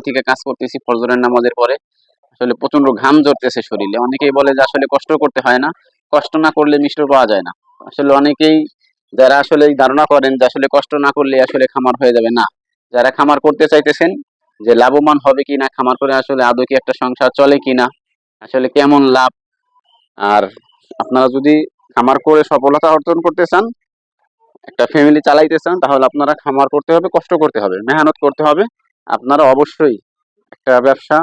থেকে কাজ করতেছি ফজরের নামাজের পরে। আসলে প্রচন্ড ঘাম ঝরতেছে শরীরে। অনেকেই বলে যে আসলে কষ্ট করতে হয় না, কষ্ট না করলে মিষ্টি পাওয়া যায় না। আসলে অনেকেই যারা আসলে এই ধারণা করেন যে আসলে কষ্ট না করলে আসলে খামার হয়ে যাবে, না। যারা খামার করতে চাইতেছেন যে লাভবান হবে কিনা, খামার করে আসলে আদৌ কি একটা সংসার চলে কিনা, আসলে কেমন লাভ, আর আপনারা যদি খামার করে সফলতা অর্জন করতে চান, একটা ফ্যামিলি চালাইতে চান, তাহলে আপনারা খামার করতে হবে, কষ্ট করতে হবে, মেহনত করতে হবে। আপনারা অবশ্যই একটা ব্যবসা,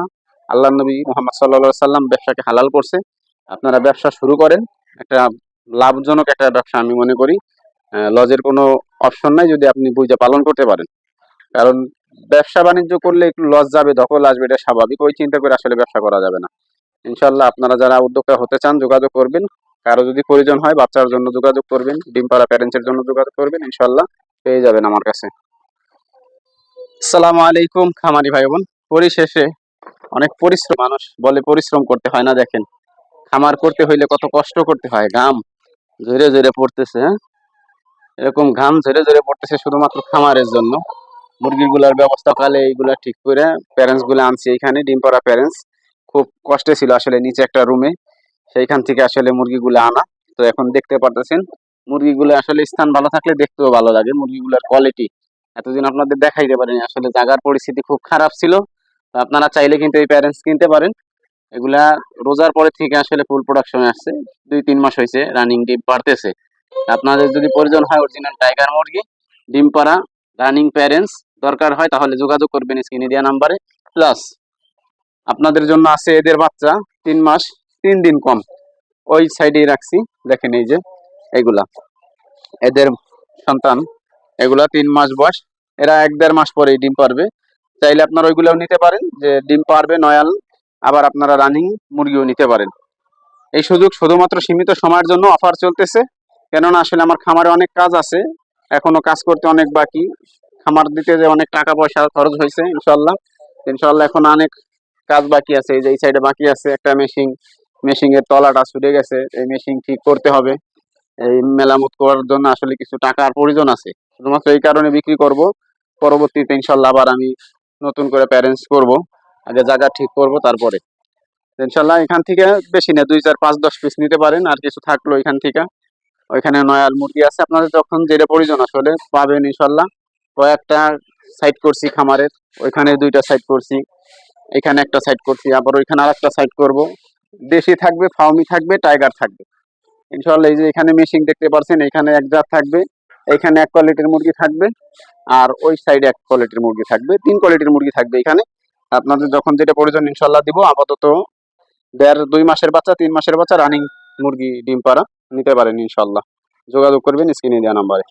আল্লাহ নবী মোহাম্মদ সাল্লাল্লাহু আলাইহি সাল্লাম ব্যবসাকে হালাল করছে। আপনারা ব্যবসা শুরু করেন, একটা লাভজনক একটা ব্যবসা আমি মনে করি। লজের কোনো অপশন নাই যদি আপনি বুঝে পালন করতে পারেন। কারণ ব্যবসা বাণিজ্য করলে একটু লস যাবে, ধকল আসবে, এটা স্বাভাবিক। ওই চিন্তা করে আসলে ব্যবসা করা যাবে না। ইনশাল্লাহ আপনারা যারা উদ্যোক্তা হতে চান যোগাযোগ করবেন। কারো যদি প্রয়োজন হয় বাচ্চার জন্য যোগাযোগ করবেন, ডিম পাড়া প্যারেন্টসের জন্য যোগাযোগ করবেন, ইনশাল্লাহ পেয়ে যাবেন আমার কাছে। আসসালামু আলাইকুম খামারি ভাই বোন। পরিশেষে অনেক পরিশ্রম, মানুষ বলে পরিশ্রম করতে হয় না, দেখেন খামার করতে হইলে কত কষ্ট করতে হয়, ঘাম ঝরে ঝরে পড়তেছে। হ্যাঁ, এরকম ঘাম ঝরে ঝরে পড়তেছে শুধুমাত্র খামারের জন্য। মুরগিগুলার ব্যবস্থা কালে এইগুলা ঠিক করে প্যারেন্টস গুলো আনছি এখানে, ডিম পাড়া প্যারেন্টস। খুব কষ্টে ছিল আসলে নিচে একটা রুমে, সেইখান থেকে আসলে মুরগিগুলো আনা। তো এখন দেখতে পারতেছেন মুরগিগুলো আসলে স্থান ভালো থাকলে দেখতেও ভালো লাগে। মুরগিগুলোর কোয়ালিটি এতদিন আপনাদের দেখাইতে পারিনি, আসলে জায়গার পরিস্থিতি খুব খারাপ ছিল। তো আপনারা চাইলে কিন্তু এই প্যারেন্টস কিনতে পারেন। এগুলা রোজার পরে থেকে আসলে ফুল প্রোডাকশনে আসছে, 2-3 মাস হয়েছে, রানিং ডিম পারতেছে। আপনাদের যদি প্রয়োজন হয় অরিজিনাল টাইগার মুরগি, ডিম পাড়া, রানিং প্যারেন্টস দরকার হয়, তাহলে যোগাযোগ করবেন স্ক্রিনে দেওয়া নাম্বারে। প্লাস আপনাদের জন্য আছে এদের বাচ্চা, 3 মাস 3 দিন কম, ওই সাইডেই রাখছি, দেখেন এই যে এইগুলা এদের সন্তান। এগুলা 3 মাস বয়স, এরা 1-1.5 মাস পরেই ডিম পারবে। চাইলে আপনারা ওইগুলাও নিতে পারেন, যে ডিম পারবে নয়াল, আবার আপনারা রানিং মুরগিও নিতে পারেন। এই সুযোগ শুধুমাত্র সীমিত সময়ের জন্য অফার চলতেছে। কেননা আসলে আমার খামারে অনেক কাজ আছে, এখনো কাজ করতে অনেক বাকি। খামার দিতে যে অনেক টাকা পয়সা খরচ হয়েছে, ইনশাল্লাহ ইনশাল্লাহ এখন অনেক কাজ বাকি আছে। এই যে এই সাইডে বাকি আছে একটা মেশিন এর তলাটা ছুটে গেছে, এই মেশিন ঠিক করতে হবে। এই মেরামত করার জন্য আসলে কিছু টাকার প্রয়োজন আছে, শুধুমাত্র এই কারণে বিক্রি করব। পরবর্তীতে ইনশাল্লাহ আবার আমি নতুন করে প্যারেন্টস করব, আগে জায়গা ঠিক করব, তারপরে ইনশাল্লাহ এখান থেকে বেশি না, 2-4-5-10 পিস নিতে পারেন। আর কিছু থাকলো এখান থেকে, ওইখানে নয়াল মুরগি আছে, আপনাদের যখন যেটা প্রয়োজন আসলে পাবেন ইনশাল্লাহ। কয়েকটা সাইড করছি খামারের, ওইখানে 2টা সাইড করছি, এখানে একটা সাইড করছি, আবার ওইখানে আর একটা সাইড করব। দেশি থাকবে, ফার্মি থাকবে, টাইগার থাকবে ইনশাল্লাহ। এই যে এখানে মেশিন দেখতে পাচ্ছেন, এখানে এক জাত থাকবে, এখানে এক কোয়ালিটির মুরগি থাকবে, আর ওই সাইডে এক কোয়ালিটির মুরগি থাকবে, 3 কোয়ালিটির মুরগি থাকবে এখানে। আপনাদের যখন যেটা প্রয়োজন ইনশাল্লাহ দিব। আপাতত 1.5-2 মাসের বাচ্চা, 3 মাসের বাচ্চা, রানিং মুরগি ডিম পাড়া নিতে পারেন ইনশাল্লাহ। যোগাযোগ করবেন স্ক্রিনে দেওয়া নাম্বারে।